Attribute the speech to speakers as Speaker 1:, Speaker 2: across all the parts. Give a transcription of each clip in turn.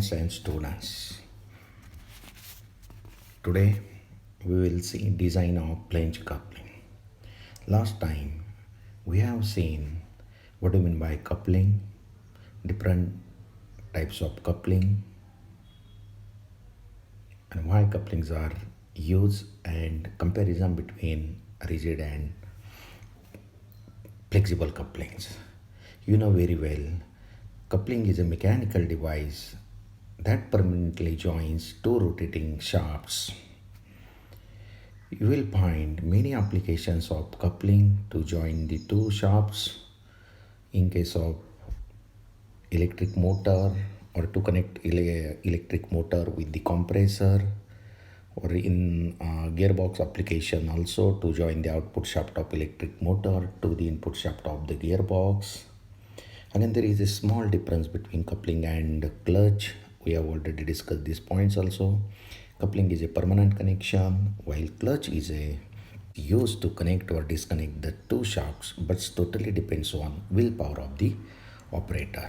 Speaker 1: friends and students. Today we will see design of flange coupling. Last time we have seen what do you mean by coupling, different types of coupling, and why couplings are used, and comparison between rigid and flexible couplings. You know very well, coupling is a mechanical device that permanently joins two rotating shafts. You will find many applications of coupling to join the two shafts in case of electric motor, or to connect electric motor with the compressor, or in gearbox application also to join the output shaft of electric motor to the input shaft of the gearbox. Again, there is a small difference between coupling and clutch. We have already discussed these points also. Coupling is a permanent connection, while clutch is a used to connect or disconnect the two shafts, but totally depends on willpower of the operator.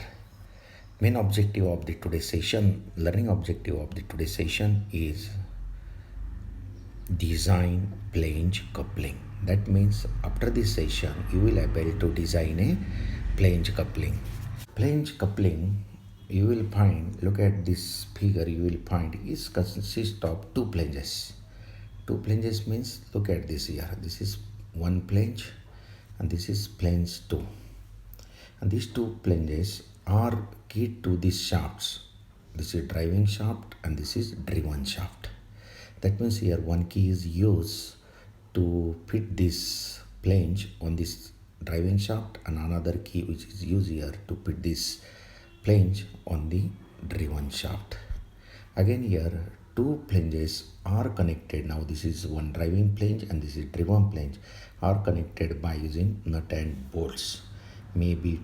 Speaker 1: Main objective of the today's session, learning objective of the today's session is design flange coupling. That means after this session you will be able to design a flange coupling. Flange coupling, you will find, look at this figure, you will find is consists of two flanges. Two flanges means, look at this here, this is one flange and this is flange 2, and these two flanges are keyed to these shafts. This is driving shaft and this is driven shaft. That means here one key is used to fit this flange on this driving shaft, and another key which is used here to fit this flange on the driven shaft. Again here two flanges are connected. Now this is one driving flange and this is driven flange, are connected by using nut and bolts. Maybe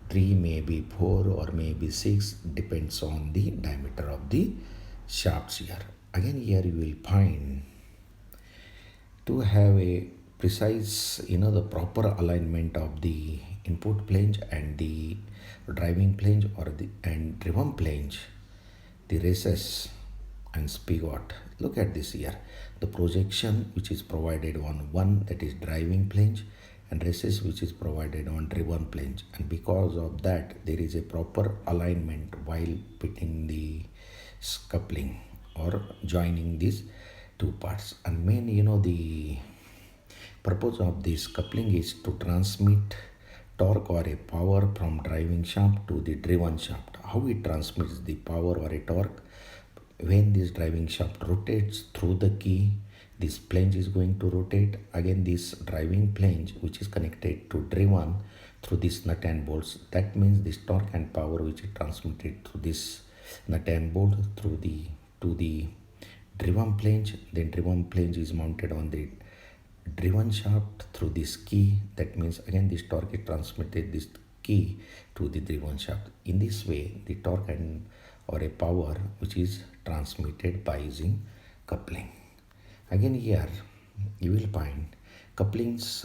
Speaker 1: 3, maybe 4, or maybe 6, depends on the diameter of the shafts here. Again here you will find to have a precise, the proper alignment of the input flange and the driving flange or the and driven flange, the races and spigot. Look at this here, the projection which is provided on one, that is driving flange, and races which is provided on driven flange, and because of that there is a proper alignment while fitting the coupling or joining these two parts. And main, the purpose of this coupling is to transmit torque or a power from driving shaft to the driven shaft. How it transmits the power or a torque? When this driving shaft rotates through the key, this flange is going to rotate. Again this driving flange which is connected to driven through this nut and bolts, that means this torque and power which is transmitted through this nut and bolt through the to the driven flange. Then driven flange is mounted on the driven shaft through this key. That means again this torque is transmitted this key to the driven shaft. In this way the torque and or a power which is transmitted by using coupling. Again here you will find couplings,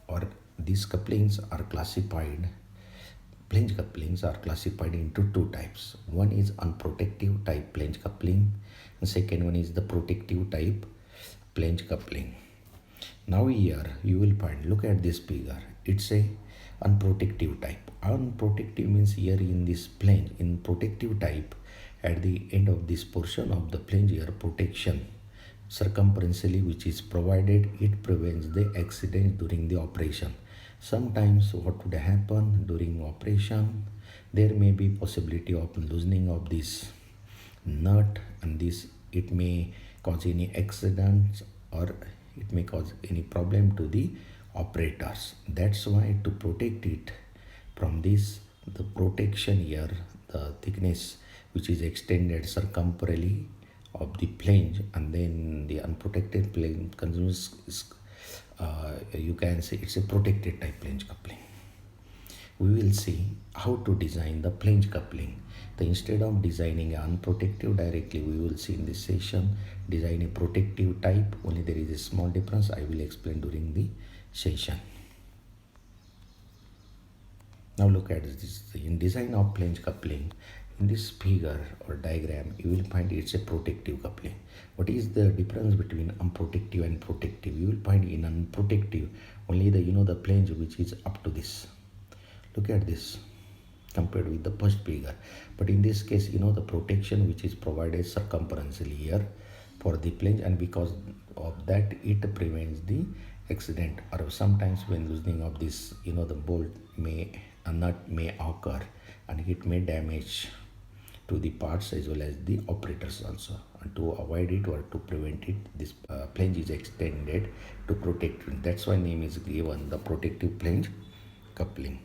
Speaker 1: or these couplings are classified, flange couplings are classified into two types. One is unprotective type flange coupling, and second one is the protective type flange coupling. Now here you will find, look at this figure, it's a unprotective type. Unprotective means here in this flange, in protective type, at the end of this portion of the flange here protection circumferentially which is provided, it prevents the accident during the operation. Sometimes what would happen during operation, there may be possibility of loosening of this nut, and this it may cause any accidents or it may cause any problem to the operators. That's why to protect it from this, the protection here, the thickness which is extended circumferentially of the flange, and then the unprotected flange consumes you can say it's a protected type flange coupling. We will see how to design the flange coupling. Instead of designing an unprotective directly, we will see in this session design a protective type. Only there is a small difference, I will explain during the session. Now look at this. In design of flange coupling, In this figure or diagram, you will find it's a protective coupling. What is the difference between unprotective and protective? You will find in unprotective only the the flange which is up to this. Look at this compared with the first figure. But in this case, the protection which is provided circumferentially here for the flange, and because of that it prevents the accident, or sometimes when loosening of this, the bolt may a nut may occur and it may damage to the parts as well as the operators also. And to avoid it or to prevent it, this flange is extended to protect it. That's why name is given the protective flange coupling.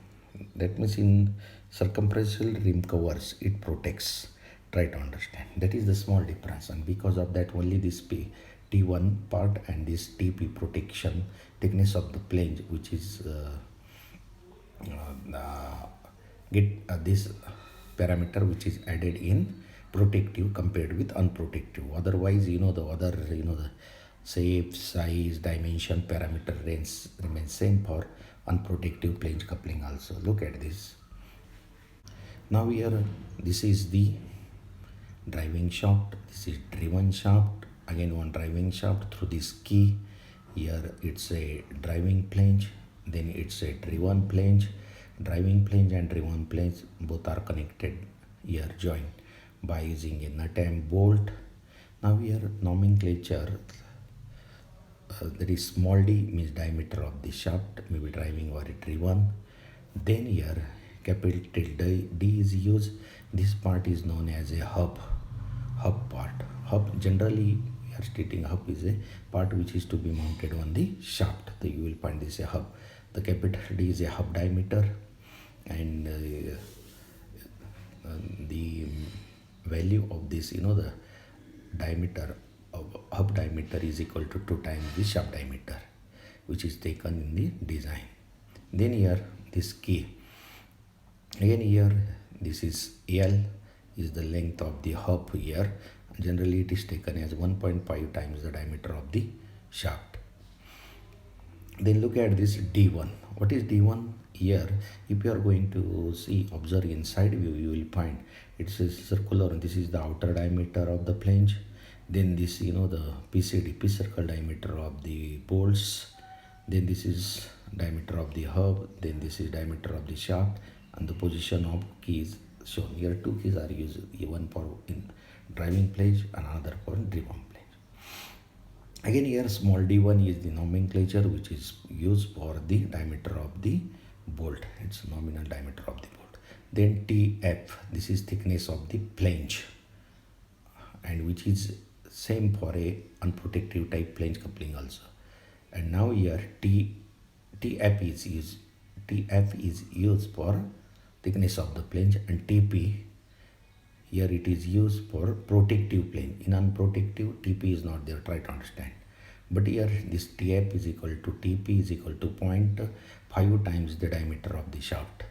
Speaker 1: That means in circumferential rim covers, it protects. Try to understand. That is the small difference, and because of that only this T1 part and this TP protection thickness of the flange, which is get this parameter which is added in protective compared with unprotective. Otherwise, the other the shape, size, dimension parameter remains same for unprotective flange coupling also. Look at this. Now here this is the driving shaft, this is driven shaft, again one driving shaft through this key. Here it's a driving flange, then it's a driven flange. Driving flange and driven flange both are connected here, joined by using a nut and bolt. Now here nomenclature, that is small d means diameter of the shaft, maybe driving or driven. Then here capital D is used. This part is known as a hub part. Hub, generally we are stating hub is a part which is to be mounted on the shaft. So you will find this a hub. The capital D is a hub diameter, and the value of this, the diameter of hub diameter is equal to 2 times the shaft diameter, which is taken in the design. Then here this key, again here this is L is the length of the hub here. Generally it is taken as 1.5 times the diameter of the shaft. Then look at this D1. What is D1? Here if you are going to observe inside view, you will find it's a circular, and this is the outer diameter of the flange. Then this the P circle diameter of the bolts. Then this is diameter of the hub. Then this is diameter of the shaft, and the position of keys shown here. 2 keys are used, one for in driving flange and another for driven flange. Again here small d1 is the nomenclature which is used for the diameter of the bolt. It's nominal diameter of the bolt. Then TF, this is thickness of the flange, and which is same for a unprotective type flange coupling also. And now here TF is used for thickness of the flange, and TP here it is used for protective flange. In unprotective, TP is not there, try to understand. But here this TF is equal to TP is equal to 0.5 times the diameter of the shaft.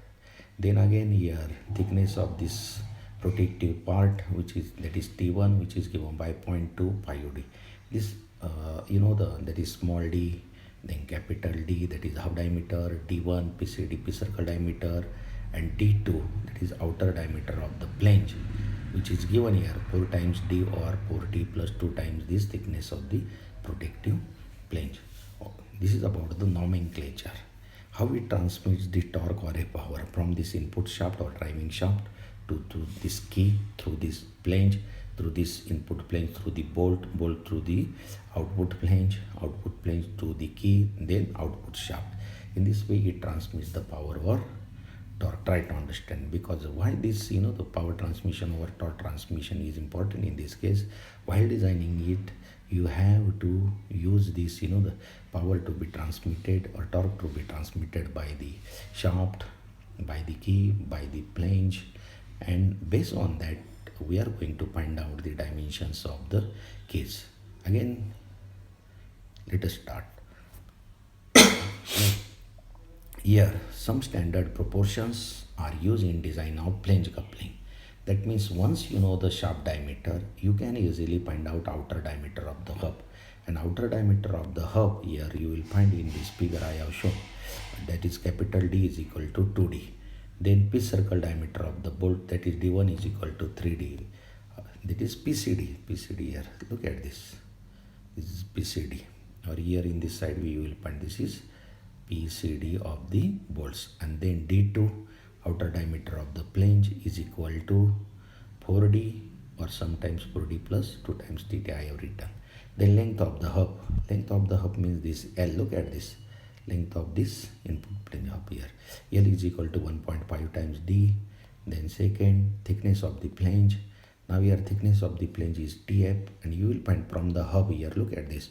Speaker 1: Then again here thickness of this protective part, which is that is T1, which is given by 0.25D. This that is small d, then capital D, that is hub diameter, D1 P circle diameter, and D2, that is outer diameter of the flange, which is given here 4 times D or 4D plus 2 times this thickness of the protective flange. This is about the nomenclature, how it transmits the torque or a power from this input shaft or driving shaft to this key, through this flange, through this input flange, through the bolt through the output flange to the key, then output shaft. In this way it transmits the power or torque. Try to understand, because why this the power transmission or torque transmission is important in this case. While designing it, you have to use this the power to be transmitted or torque to be transmitted by the shaft, by the key, by the flange, and based on that we are going to find out the dimensions of the keys. Again, let us start. Here some standard proportions are used in design of flange coupling. That means once you know the shaft diameter, you can easily find out outer diameter of the hub. And outer diameter of the hub here you will find in this figure I have shown, that is capital D is equal to 2D. Then pitch circle diameter of the bolt, that is D1 is equal to 3D. That is PCD. PCD here. Look at this. This is PCD. Or here in this side we will find this is PCD of the bolts. And then D2 outer diameter of the flange is equal to 4D or sometimes 4D plus 2 times theta I have written. Then length of the hub. Length of the hub means this L. Look at this. Length of this input plane hub here. L is equal to 1.5 times D. Then second, thickness of the flange. Now here thickness of the flange is TF, and you will find from the hub here, look at this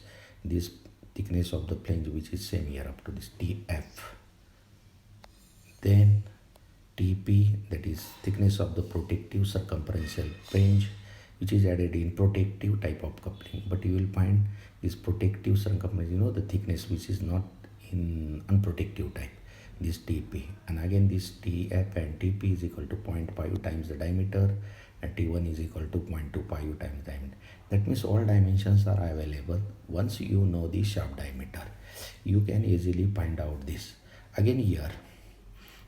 Speaker 1: thickness of the flange which is same here up to this TF. Then TP, that is thickness of the protective circumferential flange, which is added in protective type of coupling. But you will find this protective circumference, the thickness which is not in unprotective type, this TP. And again this TF and TP is equal to 0.5 times the diameter, and T1 is equal to 0.25 times diameter. That means all dimensions are available. Once you know the shaft diameter, you can easily find out this. Again here,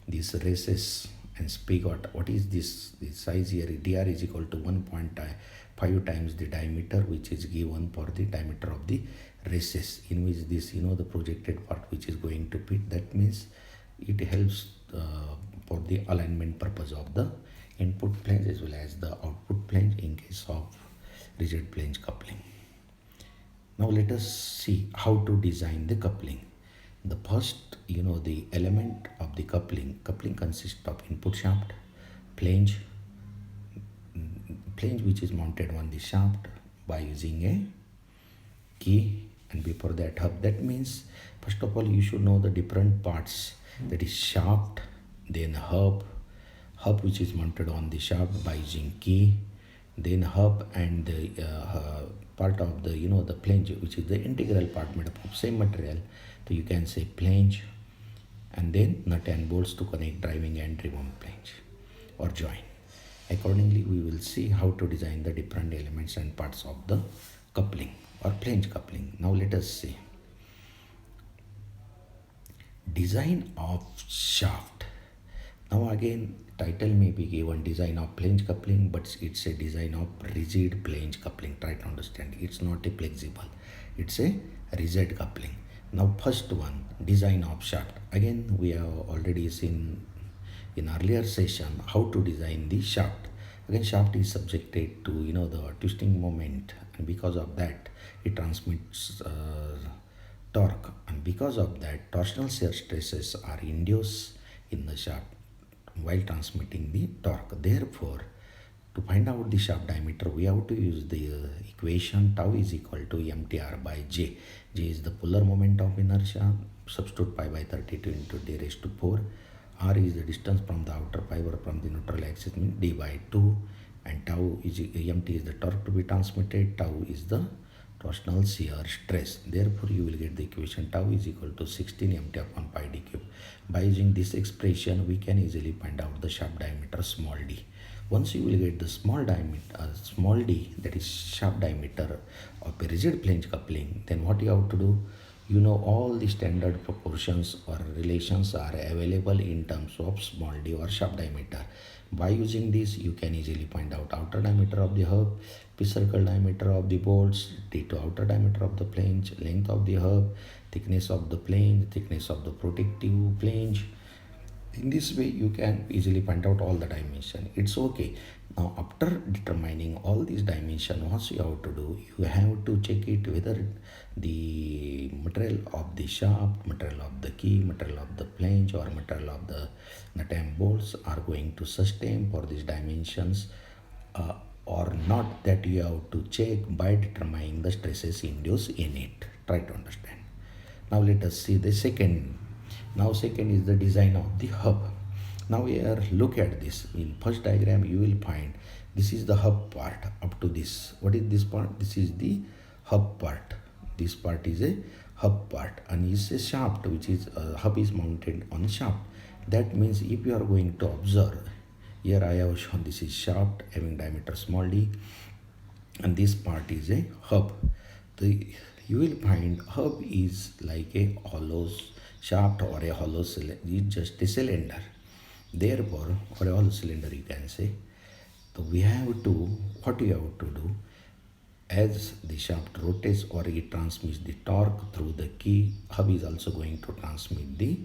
Speaker 1: this races and speak what is this size here, dr is equal to 1.5 times the diameter which is given for the diameter of the races, in which this the projected part which is going to fit. That means it helps for the alignment purpose of the input flange as well as the output flange in case of rigid flange coupling. Now let us see how to design the coupling. The first, the element of the coupling consists of input shaft, flange which is mounted on the shaft by using a key, and before that hub. That means first of all you should know the different parts, that is shaft, then hub which is mounted on the shaft by using key, then hub and the part of the the flange which is the integral part made up of same material, so you can say flange, and then nut and bolts to connect driving and driven flange or join. Accordingly we will see how to design the different elements and parts of the coupling or flange coupling. Now let us see. Design of shaft. Now again title may be given design of flange coupling, but it's a design of rigid flange coupling. Try to understand, it's not a flexible, it's a rigid coupling. Now first one, design of shaft. Again we have already seen in earlier session how to design the shaft. Again shaft is subjected to the twisting moment, and because of that it transmits torque, and because of that torsional shear stresses are induced in the shaft while transmitting the torque. Therefore, to find out the shaft diameter, we have to use the equation tau is equal to mtr by j. J is the polar moment of inertia, substitute pi by 32 into d raised to 4. R is the distance from the outer fiber from the neutral axis, means d by 2, and tau is mt is the torque to be transmitted, tau is the torsional shear stress. Therefore you will get the equation tau is equal to 16 mt upon pi d cube. By using this expression we can easily find out the shaft diameter small d. Once you will get the small diameter small d, that is shaft diameter of a rigid flange coupling, then what you have to do, all the standard proportions or relations are available in terms of small d or shaft diameter. By using this you can easily find out outer diameter of the hub, pitch circle diameter of the bolts, d2 outer diameter of the flange, length of the hub, thickness of the flange, thickness of the protective flange. In this way you can easily find out all the dimension. It's okay. Now after determining all these dimensions, what you have to do, you have to check it whether the material of the shaft, material of the key, material of the flange, or material of the nut and bolts are going to sustain for these dimensions or not. That you have to check by determining the stresses induced in it. Try to understand. Now let us see the second. Now second is the design of the hub. Now here look at this. In first diagram you will find this is the hub part up to this. What is this part? This is the hub part. This part is a hub part, and is a shaft which is hub is mounted on shaft. That means if you are going to observe, here I have shown this is shaft having diameter small d, and this part is a hub. You will find hub is like a hollow shaft or a hollow cylinder, is just a cylinder. Therefore, for all cylinder you can say, so we have to, what we have to do, as the shaft rotates or it transmits the torque through the key, hub is also going to transmit the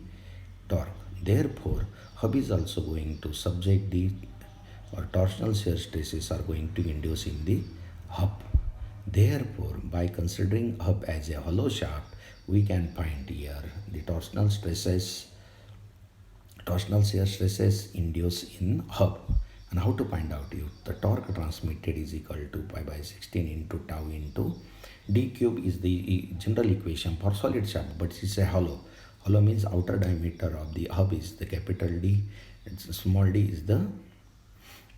Speaker 1: torque. Therefore, hub is also going to subject the, or torsional shear stresses are going to induce in the hub. Therefore, by considering hub as a hollow shaft, we can find here the torsional shear stresses induced in hub. And how to find out you? The torque transmitted is equal to pi by 16 into tau into d cube is the general equation for solid shaft, but it's a hollow. Hollow means outer diameter of the hub is the capital D, small d is the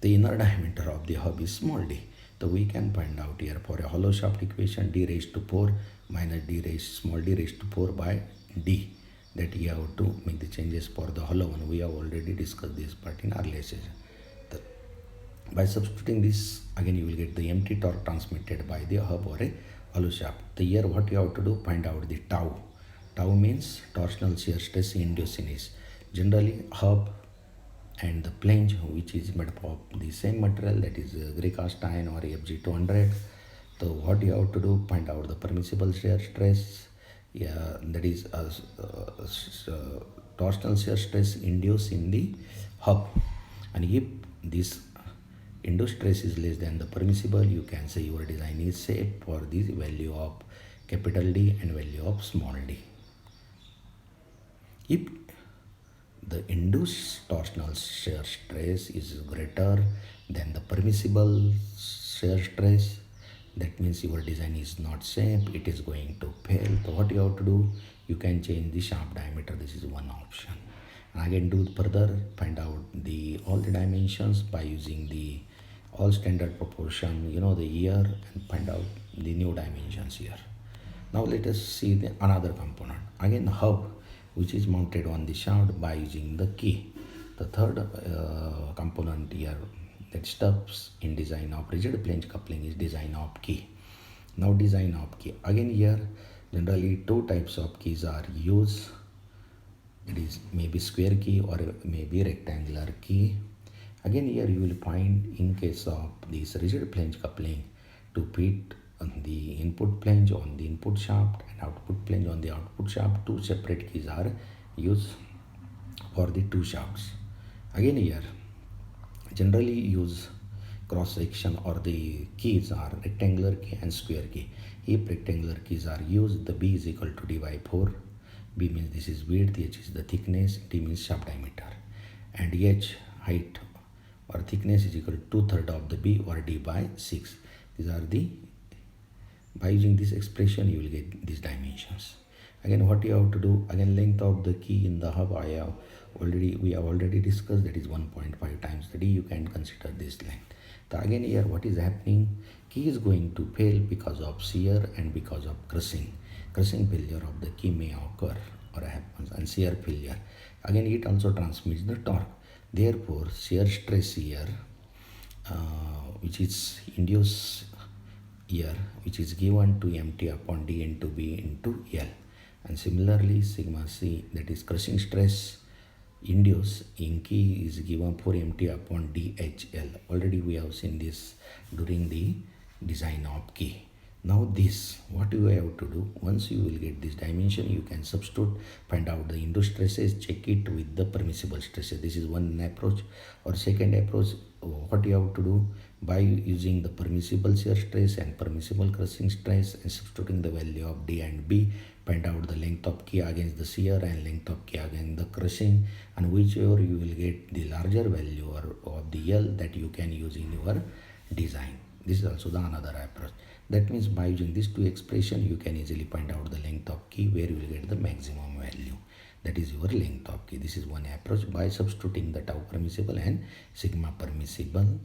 Speaker 1: inner diameter of the hub is small d. So we can find out here for a hollow shaft equation d raised to 4 minus small d raised to 4 by d. That you have to make the changes for the hollow one. We have already discussed this part in earlier session. By substituting this, again you will get the empty torque transmitted by the hub or a hollow shaft. The here what you have to do, find out the tau. Tau means torsional shear stress induced in is generally hub and the flange, which is made up of the same material, that is grey cast iron or FG200. So what you have to do, find out the permissible shear stress, that is torsional shear stress induced in the hub. And if this induced stress is less than the permissible, you can say your design is safe for this value of capital D and value of small d. If the induced torsional shear stress is greater than the permissible shear stress, that means your design is not safe, it is going to fail. So what you have to do, you can change the shaft diameter. This is one option. And again do further, find out all the dimensions by using the all standard proportion, the year, and find out the new dimensions here. Now let us see another component. Again hub, which is mounted on the shaft by using the key. The third component here that steps in design of rigid flange coupling is design of key. Now design of key. Again here generally two types of keys are used. It is maybe square key or maybe rectangular key. Again here you will find, in case of this rigid flange coupling, to fit the input flange on the input shaft and output flange on the output shaft, two separate keys are used for the two shafts. Again here generally use cross section, or the keys are rectangular key and square key. If rectangular keys are used, the B is equal to D by 4. B means this is width, H is the thickness, D means shaft diameter, and H height or thickness is equal to 2/3 of the B or D by 6. These are by using this expression you will get these dimensions. Again what you have to do, again length of the key in the hub we have already discussed, that is 1.5 times the D. You can consider this length. So again here what is happening, key is going to fail because of shear and because of crushing failure of the key may occur or happens, and shear failure. Again it also transmits the torque. Therefore shear stress here which is induced here, which is given to MT upon D into B into L. And similarly sigma C, that is crushing stress induced in key, is given for MT upon DHL. Already we have seen this during the design of key. Now this, what you have to do, once you will get this dimension, you can substitute, find out the induced stresses, check it with the permissible stresses. This is one approach. Or second approach, what you have to do, by using the permissible shear stress and permissible crushing stress and substituting the value of D and B, find out the length of key against the shear and length of key against the crushing, and whichever you will get the larger value of the L, that you can use in your design. This is also the another approach. That means by using these two expressions, you can easily find out the length of key where you will get the maximum value. That is your length of key. This is one approach by substituting the tau permissible and sigma permissible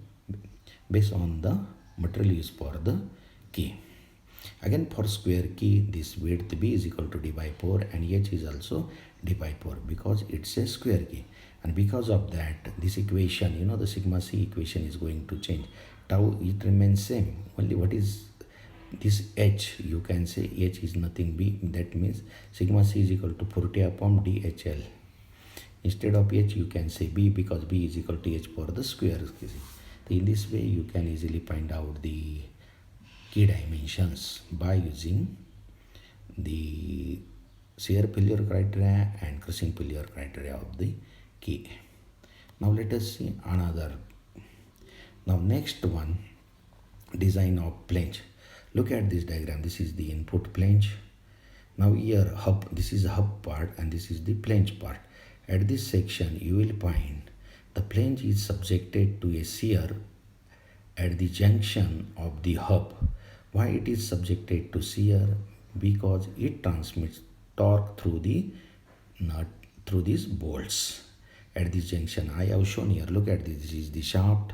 Speaker 1: based on the material used for the key. Again for square key, this width B is equal to D by 4 and H is also D by 4 because it's a square key. And because of that, this equation, the sigma C equation is going to change. Tau, it remains same. Only what is this H, you can say H is nothing B. That means sigma C is equal to 40 upon DHL. Instead of h you can say b, because b is equal to h power the square. So in this way you can easily find out the key dimensions by using the shear failure criteria and crushing failure criteria of the key. Now let us see another. Now next one, design of flange. Look at this diagram. This is the input flange. Now here hub, this is the hub part and this is the flange part. At this section you will find the flange is subjected to a shear at the junction of the hub. Why it is subjected to shear? Because it transmits torque through the nut, through these bolts at this junction. I have shown here. Look at this. This is the shaft.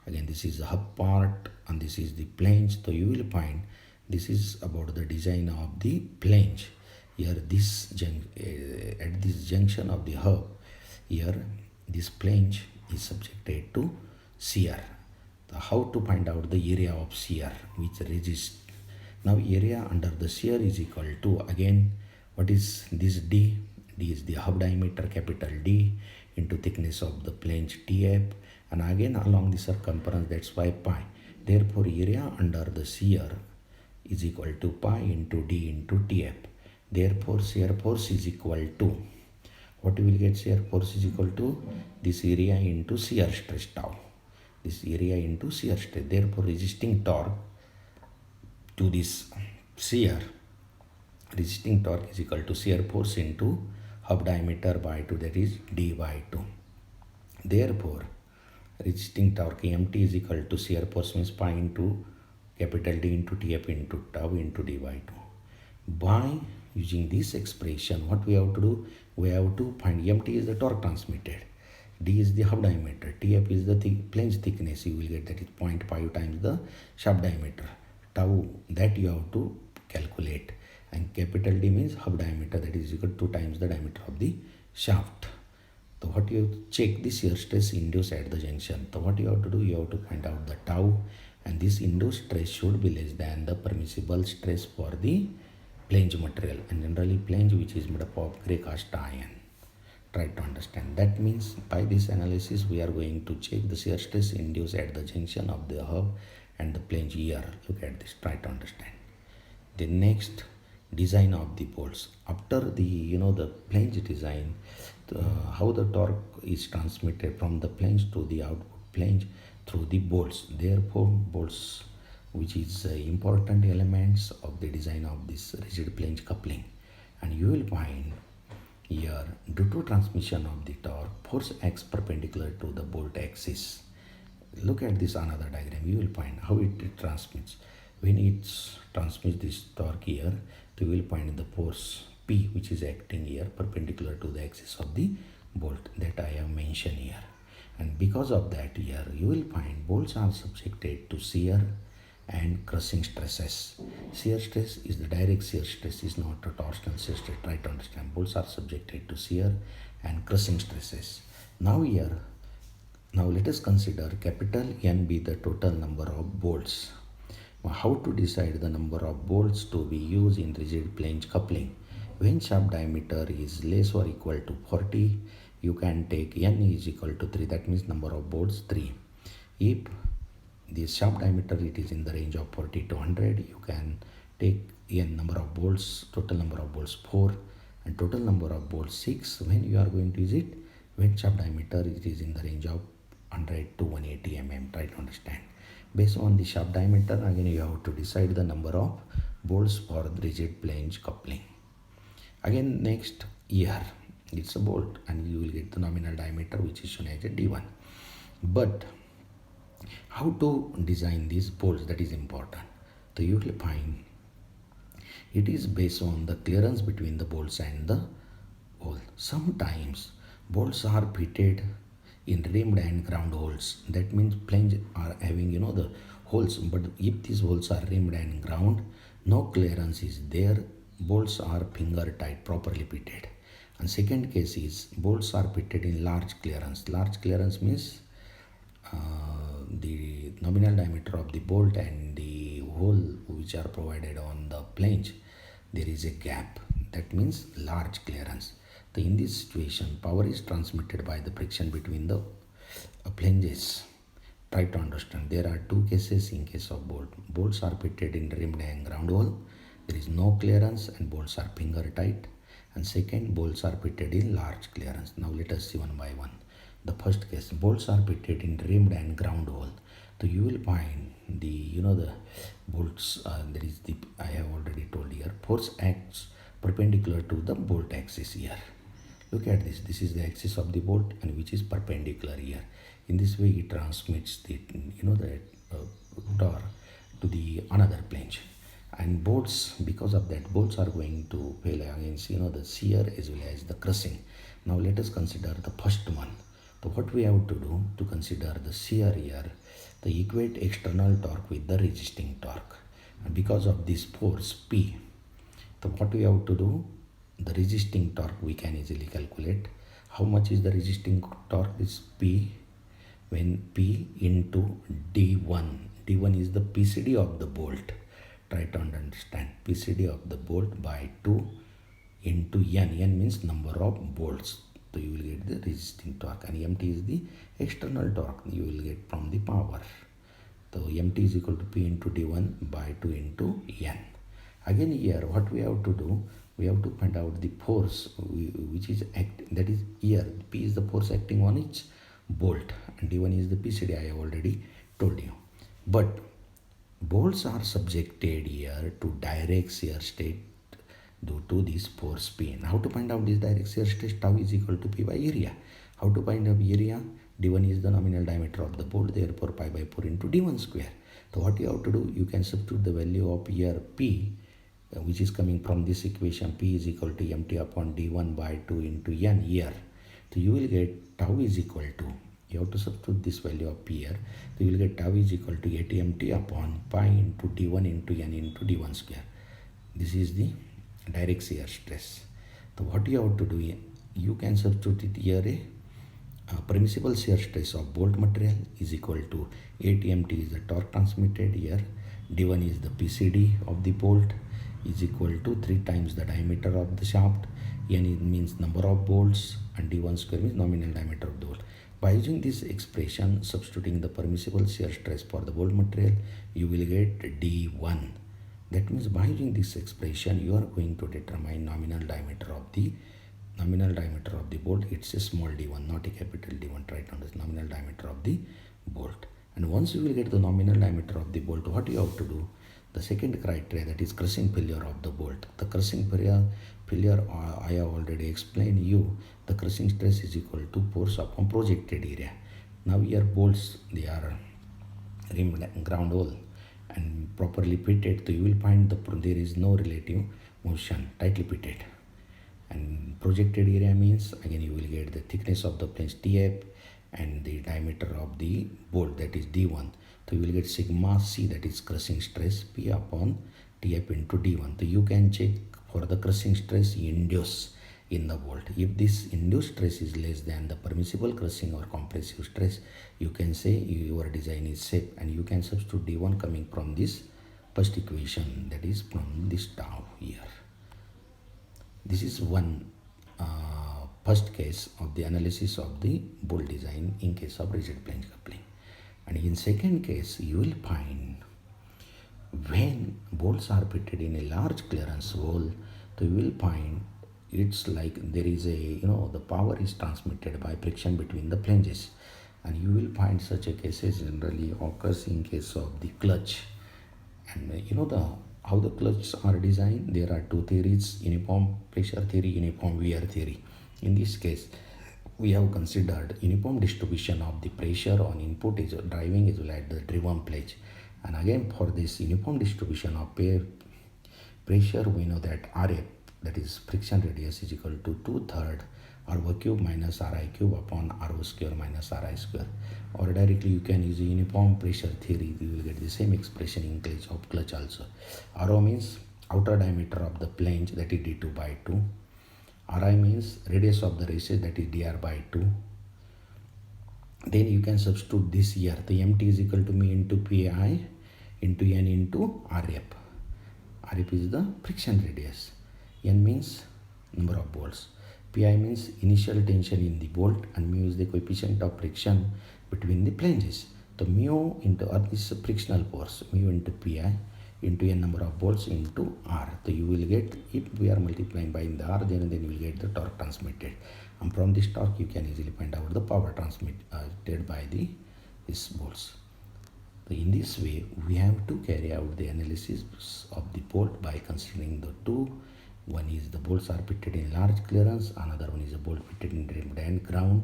Speaker 1: Again, this is the hub part and this is the flange. So you will find this is about the design of the flange. Here this at this junction of the hub, here this flange is subjected to shear. So how to find out the area of shear which resists? Now area under the shear is equal to, again, what is this d? D is the hub diameter, capital D, into thickness of the flange TF, and again along the circumference, that's why pi. Therefore area under the shear is equal to pi into d into TF. Therefore shear force is equal to, what you will get? Shear force is equal to this area into shear stress tau. This area into shear stress. Therefore resisting torque to this shear, resisting torque is equal to shear force into hub diameter by 2, that is d by 2. Therefore resisting torque mt is equal to shear force means pi into capital D into TF into tau into d by 2. By using this expression, what we have to do? We have to find mt is the torque transmitted, d is the hub diameter, TF is the flange thickness. You will get that is 0.5 times the shaft diameter. Tau, that you have to calculate, and capital D means hub diameter, that is equal to 2 times the diameter of the shaft. So what you check, the shear stress induced at the junction. So what you have to do? You have to find out the tau, and this induced stress should be less than the permissible stress for the flange material, and generally flange which is made up of grey cast iron. Try to understand. That means by this analysis we are going to check the shear stress induced at the junction of the hub and the flange here. Look at this. Try to understand. The next, design of the bolts. After the the flange design, how the torque is transmitted from the flange to the output flange through the bolts. Therefore bolts, which is important elements of the design of this rigid flange coupling, and you will find here, due to transmission of the torque, force acts perpendicular to the bolt axis. Look at this another diagram. You will find how it transmits. When it transmits this torque here, you will find the force P which is acting here perpendicular to the axis of the bolt that I have mentioned here. And because of that, here you will find bolts are subjected to shear and crushing stresses. Shear stress is the direct shear stress, is not a torsional shear stress. Try to understand. Bolts are subjected to shear and crushing stresses. Now here, now let us consider capital N be the total number of bolts. Now how to decide the number of bolts to be used in rigid flange coupling? When shaft diameter is less or equal to 40, you can take N is equal to 3. That means number of bolts 3. If the shaft diameter it is in the range of 40 to 100, you can take N number of bolts, total number of bolts 4, and total number of bolts 6. When you are going to use it? When shaft diameter it is in the range of 100 to 180 mm. Try to understand. Based on the shaft diameter, again you have to decide the number of bolts for the rigid flange coupling. Again next, here it's a bolt and you will get the nominal diameter which is shown as a D1. But how to design these bolts, that is important. So you will find it is based on the clearance between the bolts and the hole. Sometimes bolts are fitted in rimmed and ground holes. That means flange are having the holes, but if these holes are rimmed and ground, no clearance is there. Bolts are finger tight, properly fitted. And second case is bolts are fitted in large clearance. Large clearance means the nominal diameter of the bolt and the hole which are provided on the flange, there is a gap. That means large clearance. So in this situation, power is transmitted by the friction between the flanges. Try to understand. There are two cases in case of bolt. Bolts are fitted in rimmed and ground hole. There is no clearance and bolts are finger tight. And second, bolts are fitted in large clearance. Now let us see one by one. The first case, bolts are fitted in rimmed and ground hole. So you will find the bolts. There is the I have already told here. Force acts perpendicular to the bolt axis here. Look at this. This is the axis of the bolt and which is perpendicular here. In this way, it transmits the torque to the another flange. And bolts, because of that, bolts are going to fail against the shear as well as the crushing. Now let us consider the first one. So what we have to do to consider the shear here, the equate external torque with the resisting torque. And because of this force P, so what we have to do, the resisting torque we can easily calculate. How much is the resisting torque? Is P when P into D1. D1 is the PCD of the bolt. Try to understand. PCD of the bolt by 2 into N. N means number of bolts. So you will get the resisting torque, and MT is the external torque you will get from the power. So MT is equal to P into D1 by 2 into N. Again here what we have to do, we have to find out the force which is that is here P is the force acting on each bolt and D1 is the PCD. I have already told you. But bolts are subjected here to direct shear stress due to this force P. And how to find out this direct shear stress? Tau is equal to P by area. How to find out area? D1 is the nominal diameter of the bolt, therefore pi by 4 into D1 square. So what you have to do, you can substitute the value of here P, which is coming from this equation. P is equal to MT upon D1 by 2 into N here. So you will get tau is equal to, you have to substitute this value of P here. So you will get tau is equal to ATMT upon pi into D1 into N into D1 square. This is the direct shear stress. So what you have to do, you can substitute it here. Permissible shear stress of bolt material is equal to ATMT is the torque transmitted here. D1 is the PCD of the bolt is equal to 3 times the diameter of the shaft. N means number of bolts and D1 square means nominal diameter of the bolt. By using this expression, substituting the permissible shear stress for the bolt material, you will get D1. That means by using this expression, you are going to determine nominal diameter of the bolt. It's a small d1, not a capital D1. Try to understand nominal diameter of the bolt. And once you will get the nominal diameter of the bolt, what you have to do? The second criteria, that is crushing failure of the bolt. The crushing failure I have already explained you. The crushing stress is equal to force upon projected area. Now here bolts, they are rimmed ground hole and properly fitted, so you will find there is no relative motion, tightly fitted. And projected area means again you will get the thickness of the flange TF and the diameter of the bolt, that is D1. So you will get sigma C, that is crushing stress, P upon TF into D1. So you can check for the crushing stress induced in the bolt. If this induced stress is less than the permissible crushing or compressive stress, you can say your design is safe, and you can substitute D1 coming from this first equation, that is from this tau here. This is one first case of the analysis of the bolt design in case of rigid flange coupling. And in second case, you will find when bolts are fitted in a large clearance hole, so you will find it's like there is a, the power is transmitted by friction between the flanges. And you will find such a cases generally occurs in case of the clutch. And how the clutches are designed, there are two theories: uniform pressure theory, uniform wear theory. In this case, we have considered uniform distribution of the pressure on input is driving as well as the driven flange. And again, for this uniform distribution of pressure, we know that RF, that is friction radius, is equal to 2/3 RO cube minus RI cube upon RO square minus RI square. Or directly you can use a uniform pressure theory, you will get the same expression in case of clutch also. RO means outer diameter of the flange, that is D2 by 2. RI means radius of the races, that is dr by 2. Then you can substitute this here. The MT is equal to me into PI into N into RF. RF is the friction radius. N means number of bolts. Pi means initial tension in the bolt and mu is the coefficient of friction between the flanges. So mu into R is frictional force, mu into Pi into a number of bolts into R. So you will get, if we are multiplying by the R, then you will get the torque transmitted. And from this torque you can easily find out the power transmitted by these bolts. So in this way, we have to carry out the analysis of the bolt by considering the two. One is the bolts are fitted in large clearance, another one is a bolt fitted in rimmed and ground.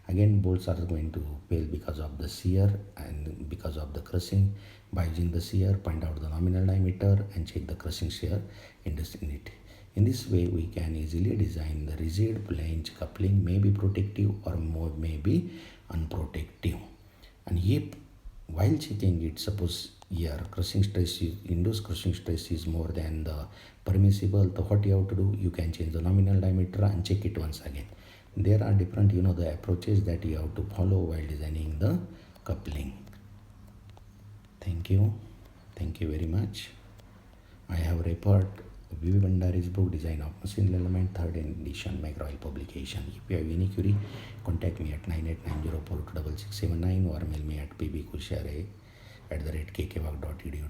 Speaker 1: Again, bolts are going to fail because of the shear and because of the crushing. By using the shear, find out the nominal diameter and check the crushing shear index in it. In this way, we can easily design the rigid flange coupling, may be protective or may be unprotective. And if while checking it, suppose here crushing stress is, induced crushing stress is more than the permissible, so what you have to do, you can change the nominal diameter and check it once again. There are different the approaches that you have to follow while designing the coupling. Thank you very much. I have referred V. Bandari's book Design of Machine Element, 3rd edition, McGraw-Hill publication. If you have any query, contact me at 9890426679 or mail me at pbkushare@kkvag.edu.